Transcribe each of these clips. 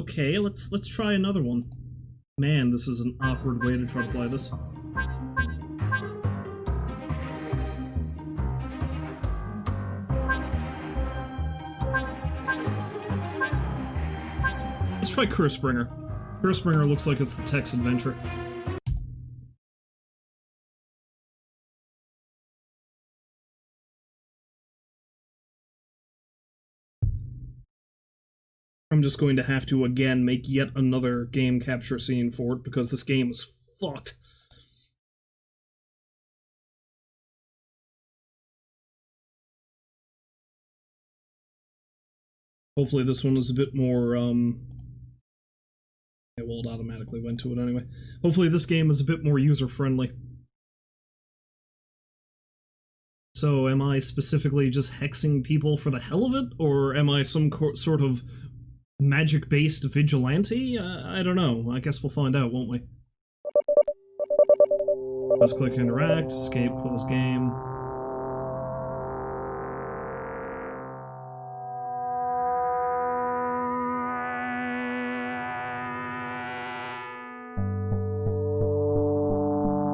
Okay, let's try another one. Man, this is an awkward way to try to play this. Let's try Cursebringer. Cursebringer looks like it's the text adventure. I'm just going to have to, again, make yet another game capture scene for it, because this game is fucked. Hopefully this one is a bit more, yeah, well, it automatically went to it anyway. Hopefully this game is a bit more user-friendly. So, am I specifically just hexing people for the hell of it, or am I some sort of magic-based vigilante? I don't know. I guess we'll find out, won't we? Let's click interact, escape, close game.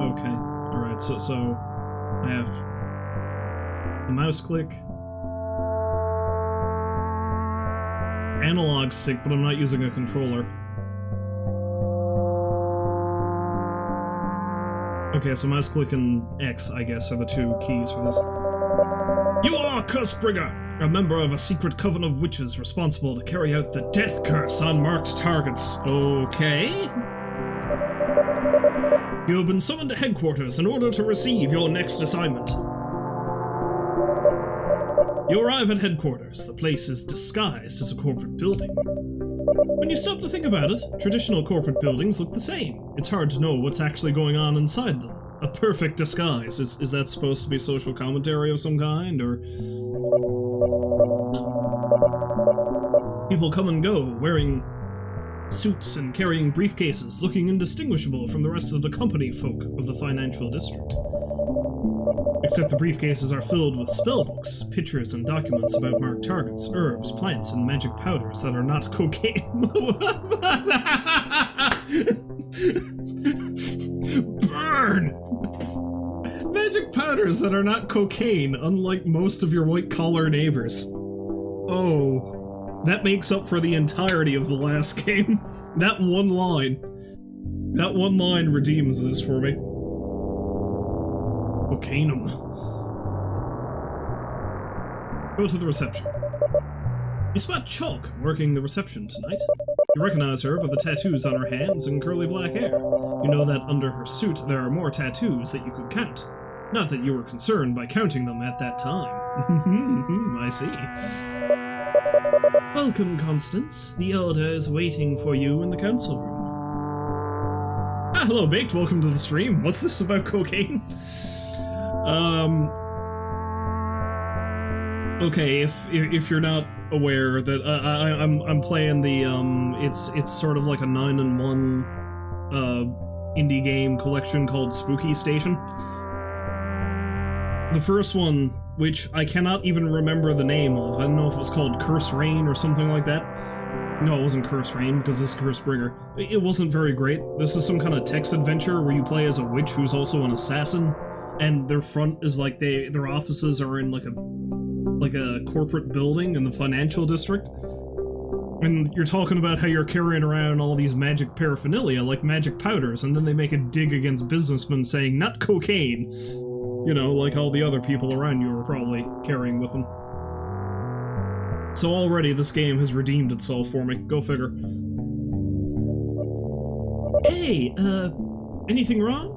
Okay, alright, so I have the mouse click, analog stick, but I'm not using a controller. Okay, so mouse click and X, I guess, are the two keys for this. You are Cursebringer, a member of a secret coven of witches responsible to carry out the death curse on marked targets. Okay. You have been summoned to headquarters in order to receive your next assignment. You arrive at headquarters. The place is disguised as a corporate building. When you stop to think about it, traditional corporate buildings look the same. It's hard to know what's actually going on inside them. A perfect disguise. Is that supposed to be social commentary of some kind, or... People come and go, wearing suits and carrying briefcases, looking indistinguishable from the rest of the company folk of the financial district. Except the briefcases are filled with spellbooks, pictures and documents about marked targets, herbs, plants, and magic powders that are not cocaine. Burn! Magic powders that are not cocaine, unlike most of your white-collar neighbors. Oh, that makes up for the entirety of the last game. That one line redeems this for me. Cocainum. Go to the reception. You spot Chalk working the reception tonight. You recognize her by the tattoos on her hands and curly black hair. You know that under her suit there are more tattoos that you could count. Not that you were concerned by counting them at that time. I see. Welcome, Constance. The Order is waiting for you in the council room. Ah, hello, Baked. Welcome to the stream. What's this about cocaine? Okay, if you're not aware that I'm playing the it's sort of like a 9-in-1 indie game collection called Spooky Station. The first one, which I cannot even remember the name of, I don't know if it was called Curse Rain or something like that. No, it wasn't Curse Rain, because this is Cursebringer. It wasn't very great. This is some kind of text adventure where you play as a witch who's also an assassin. And their front is like their offices are in like a corporate building in the financial district. And you're talking about how you're carrying around all these magic paraphernalia, like magic powders, and then they make a dig against businessmen saying, not cocaine. You know, like all the other people around you are probably carrying with them. So already this game has redeemed itself for me. Go figure. Hey, anything wrong?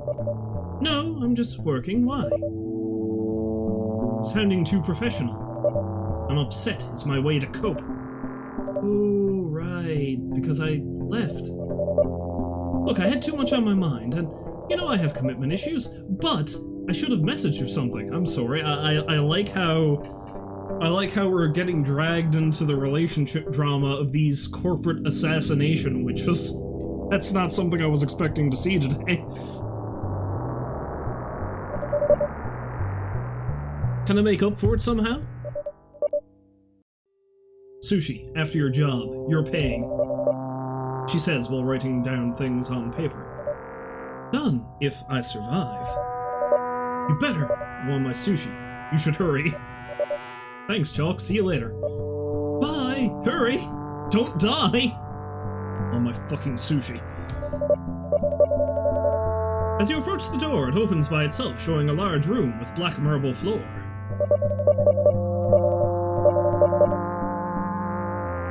No, I'm just working. Why? Sounding too professional. I'm upset. It's my way to cope. Oh, right. Because I left. Look, I had too much on my mind, and you know I have commitment issues, but I should have messaged or something. I'm sorry. I like how we're getting dragged into the relationship drama of these corporate assassination witches. That's not something I was expecting to see today. Can I make up for it somehow? Sushi, after your job, you're paying. she says while writing down things on paper. Done, if I survive. You better. I want my sushi. You should hurry. Thanks, Chalk. See you later. Bye! Hurry! Don't die! Oh, my fucking sushi. As you approach the door, it opens by itself, showing a large room with black marble floor.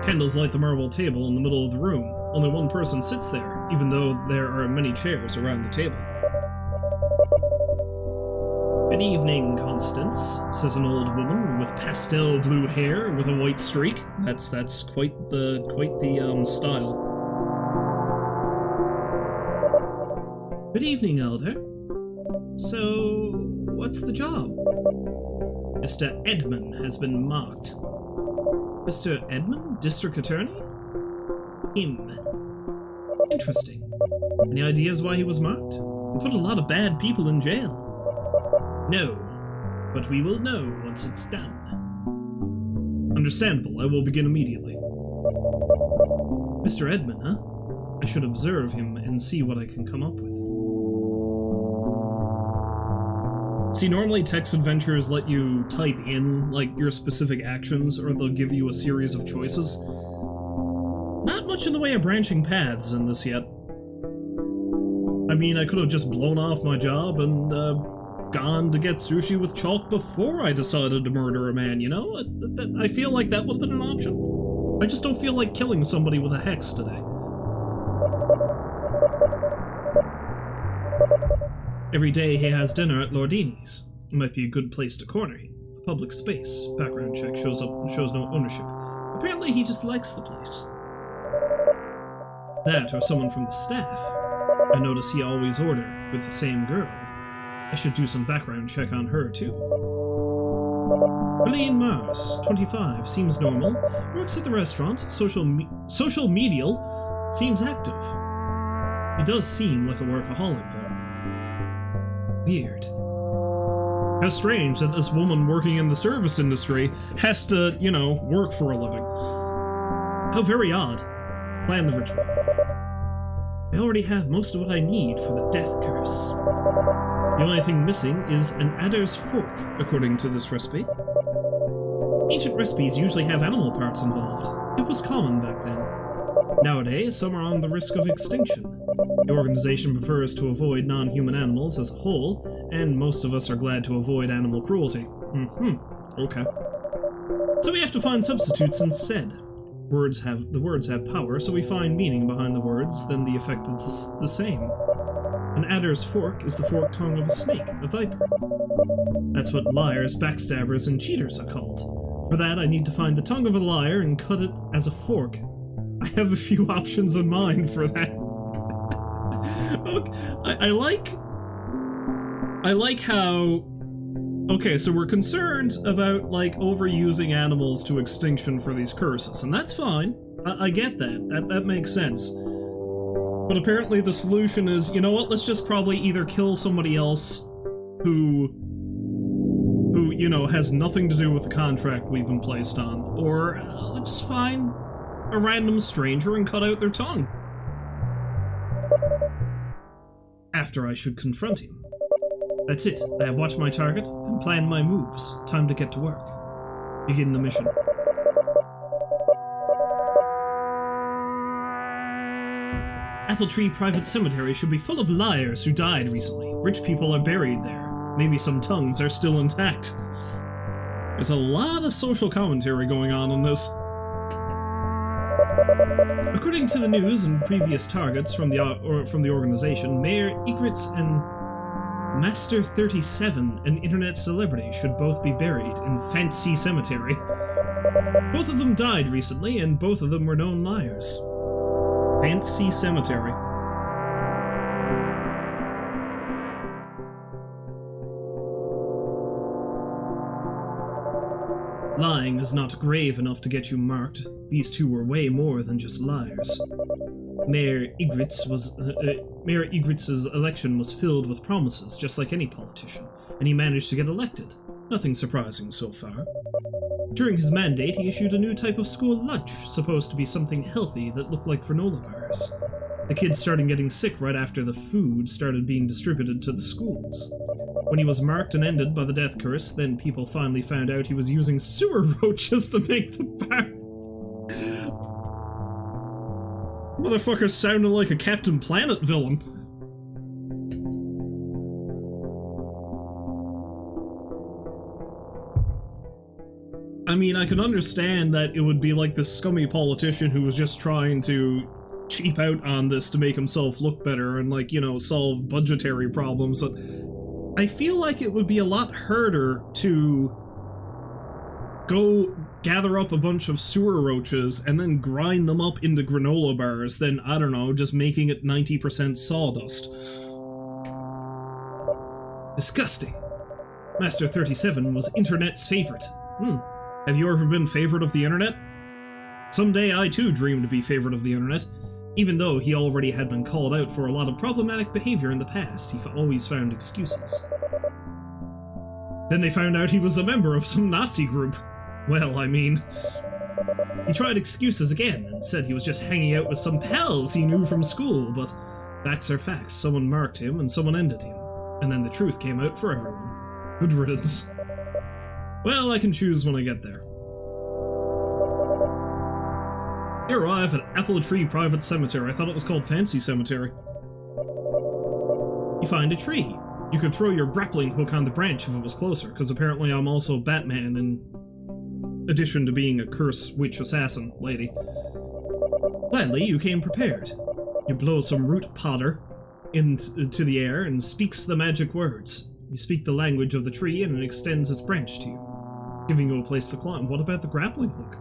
Candles light the marble table in the middle of the room. Only one person sits there, even though there are many chairs around the table. Good evening, Constance, says an old woman with pastel blue hair with a white streak. That's quite the style. Good evening, Elder. So, what's the job? Mr. Edmund has been marked. Mr. Edmund? District Attorney? Him. Interesting. Any ideas why he was marked? He put a lot of bad people in jail. No, but we will know once it's done. Understandable, I will begin immediately. Mr. Edmund, huh? I should observe him and see what I can come up with. See, normally text adventures let you type in, like, your specific actions, or they'll give you a series of choices. Not much in the way of branching paths in this yet. I mean, I could have just blown off my job and, gone to get sushi with Chalk before I decided to murder a man, you know? I feel like that would have been an option. I just don't feel like killing somebody with a hex today. Every day he has dinner at Lordini's. It might be a good place to corner him. A public space. Background check shows no ownership. Apparently he just likes the place. That or someone from the staff. I notice he always order with the same girl. I should do some background check on her, too. Helene Mars, 25, seems normal, works at the restaurant, social medial, seems active. He does seem like a workaholic, though. Weird. How strange that this woman working in the service industry has to, you know, work for a living. How very odd. Plan the ritual. I already have most of what I need for the death curse. The only thing missing is an adder's fork, according to this recipe. Ancient recipes usually have animal parts involved. It was common back then. Nowadays, some are on the risk of extinction. The organization prefers to avoid non-human animals as a whole, and most of us are glad to avoid animal cruelty. Okay. So we have to find substitutes instead. The words have power, so we find meaning behind the words, then the effect is the same. An adder's fork is the forked tongue of a snake, a viper. That's what liars, backstabbers, and cheaters are called. For that, I need to find the tongue of a liar and cut it as a fork. I have a few options in mind for that. Okay, I like how... Okay, so we're concerned about, like, overusing animals to extinction for these curses, and that's fine. I get that. That makes sense. But apparently the solution is, you know what, let's just probably either kill somebody else who, you know, has nothing to do with the contract we've been placed on, or let's find a random stranger and cut out their tongue. After I should confront him. That's it. I have watched my target and planned my moves. Time to get to work. Begin the mission. Apple Tree Private Cemetery should be full of liars who died recently. Rich people are buried there. Maybe some tongues are still intact. There's a lot of social commentary going on in this. According to the news and previous targets from the organization, Mayor Egritz and Master 37, an internet celebrity, should both be buried in Fancy Cemetery. Both of them died recently, and both of them were known liars. Fancy Cemetery. Lying is not grave enough to get you marked. These two were way more than just liars. Mayor Egritz's election was filled with promises, just like any politician, and he managed to get elected. Nothing surprising so far. During his mandate, he issued a new type of school lunch, supposed to be something healthy that looked like granola bars. The kids started getting sick right after the food started being distributed to the schools. When he was marked and ended by the death curse, then people finally found out he was using sewer roaches to make the bar. Motherfucker sounded like a Captain Planet villain. I mean, I can understand that it would be like this scummy politician who was just trying to cheap out on this to make himself look better and, like, you know, solve budgetary problems. But I feel like it would be a lot harder to go gather up a bunch of sewer roaches and then grind them up into granola bars than, I don't know, just making it 90% sawdust. Disgusting. Master 37 was internet's favorite. Have you ever been favorite of the internet? Someday I too dreamed to be favorite of the internet. Even though he already had been called out for a lot of problematic behavior in the past, he always found excuses. Then they found out he was a member of some Nazi group. Well, I mean... He tried excuses again and said he was just hanging out with some pals he knew from school, but facts are facts. Someone marked him and someone ended him. And then the truth came out for everyone. Good riddance. Well, I can choose when I get there. You arrive at Apple Tree Private Cemetery. I thought it was called Fancy Cemetery. You find a tree. You could throw your grappling hook on the branch if it was closer, because apparently I'm also Batman in addition to being a curse witch assassin lady. Gladly, you came prepared. You blow some root powder into the air and speaks the magic words. You speak the language of the tree and it extends its branch to you, giving you a place to climb. What about the grappling hook?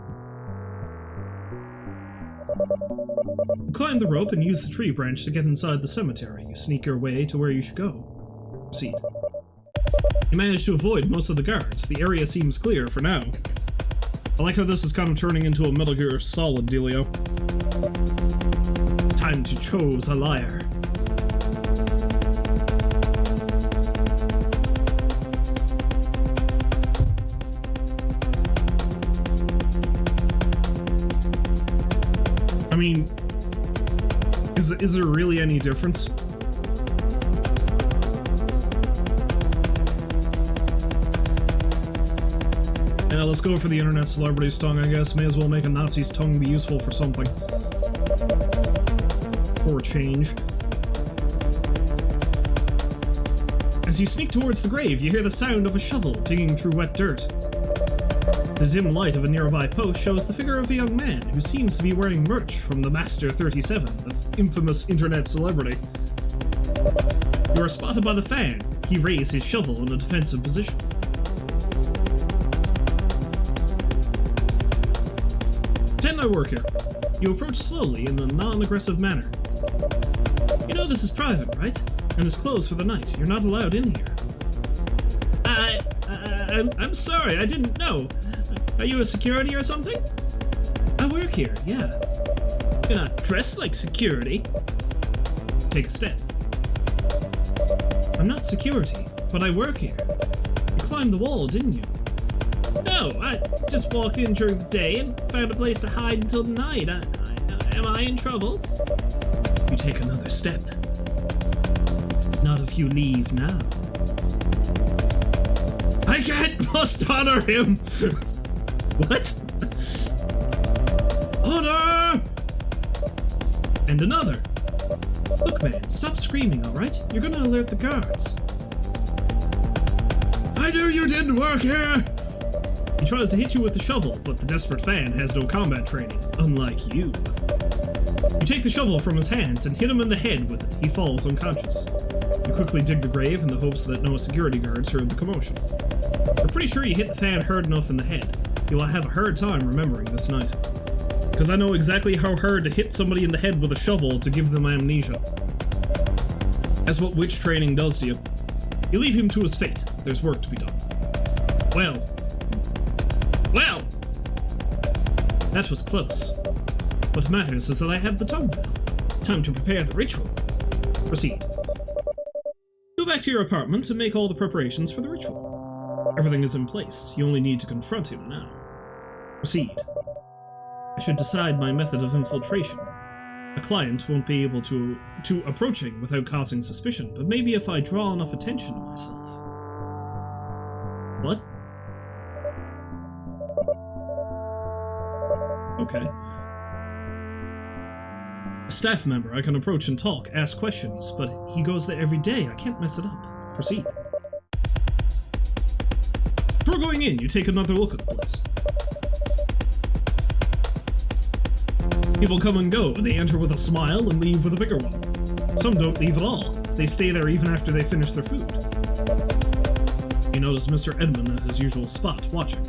You climb the rope and use the tree branch to get inside the cemetery. You sneak your way to where you should go. Proceed. You manage to avoid most of the guards. The area seems clear for now. I like how this is kind of turning into a Metal Gear Solid dealio. Time to choose a liar. I mean, is there really any difference? Yeah, let's go for the internet celebrity's tongue, I guess. May as well make a Nazi's tongue be useful for something. For a change. As you sneak towards the grave, you hear the sound of a shovel digging through wet dirt. The dim light of a nearby post shows the figure of a young man who seems to be wearing merch from the Master 37, the infamous internet celebrity. You are spotted by the fan. He raised his shovel in a defensive position. Pretend I work here. You approach slowly in a non-aggressive manner. You know this is private, right? And it's closed for the night. You're not allowed in here. I'm sorry, I didn't know. Are you a security or something? I work here, yeah. You're not dressed like security. Take a step. I'm not security, but I work here. You climbed the wall, didn't you? No, I just walked in during the day and found a place to hide until the night. Am I in trouble? You take another step. Not if you leave now. I can't must honor him! What? Honor! And another. Look, man, stop screaming, alright? You're gonna alert the guards. I knew you didn't work here! He tries to hit you with the shovel, but the desperate fan has no combat training, unlike you. You take the shovel from his hands and hit him in the head with it. He falls unconscious. You quickly dig the grave in the hopes that no security guards heard the commotion. You're pretty sure you hit the fan hard enough in the head. You will have a hard time remembering this night. Because I know exactly how hard to hit somebody in the head with a shovel to give them amnesia. That's what witch training does to you. You leave him to his fate. There's work to be done. Well. That was close. What matters is that I have the tongue now. Time to prepare the ritual. Proceed. Go back to your apartment and make all the preparations for the ritual. Everything is in place. You only need to confront him now. Proceed. I should decide my method of infiltration. A client won't be able to approaching without causing suspicion, but maybe if I draw enough attention to myself. What? Okay. A staff member I can approach and talk, ask questions, but he goes there every day. I can't mess it up. Proceed. Before going in, you take another look at the place. People come and go, they enter with a smile and leave with a bigger one. Some don't leave at all. They stay there even after they finish their food. You notice Mr. Edmund at his usual spot, watching.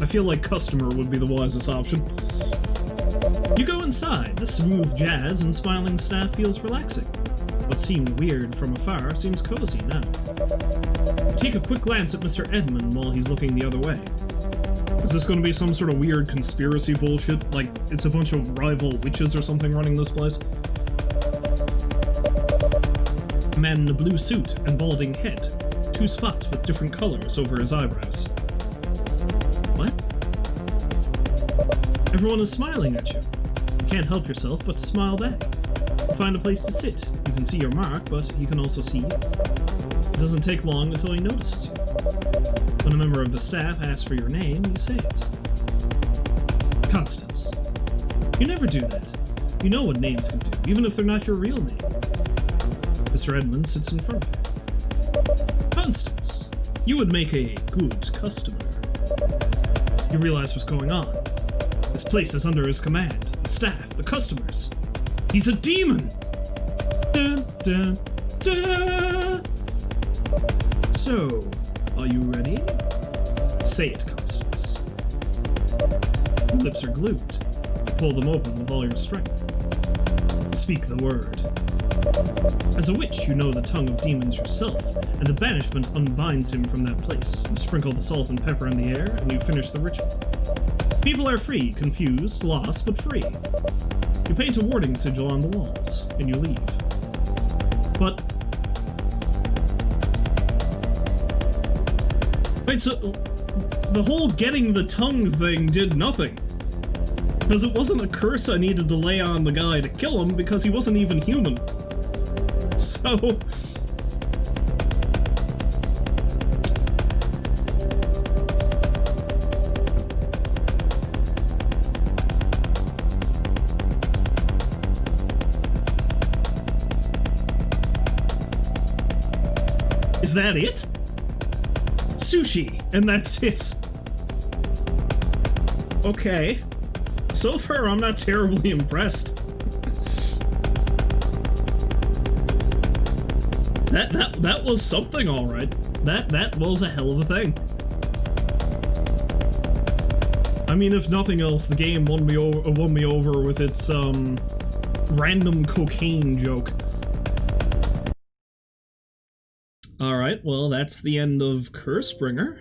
I feel like customer would be the wisest option. You go inside. The smooth jazz and smiling staff feels relaxing. What seemed weird from afar seems cozy now. You take a quick glance at Mr. Edmund while he's looking the other way. Is this going to be some sort of weird conspiracy bullshit? Like, it's a bunch of rival witches or something running this place? A man in a blue suit and balding head. 2 spots with different colors over his eyebrows. What? Everyone is smiling at you. You can't help yourself but to smile back. You find a place to sit. You can see your mark, but you can also see you. It doesn't take long until he notices you. When a member of the staff asks for your name, you say it. Constance. You never do that. You know what names can do, even if they're not your real name. Mr. Edmund sits in front of you. Constance. You would make a good customer. You realize what's going on. This place is under his command. The staff, the customers. He's a demon! Dun, dun, dun. So, are you ready? Say it, Constance. Your lips are glued. Pull them open with all your strength. Speak the word. As a witch, you know the tongue of demons yourself, and the banishment unbinds him from that place. You sprinkle the salt and pepper in the air, and you finish the ritual. People are free, confused, lost, but free. You paint a warding sigil on the walls, and you leave. But... wait, so... the whole getting the tongue thing did nothing. Because it wasn't a curse I needed to lay on the guy to kill him, because he wasn't even human. So... is that it? Sushi, and that's it. Okay. So far, I'm not terribly impressed. That was something, all right. That was a hell of a thing. I mean, if nothing else, the game won me over with its random cocaine joke. Alright, well, that's the end of Cursebringer.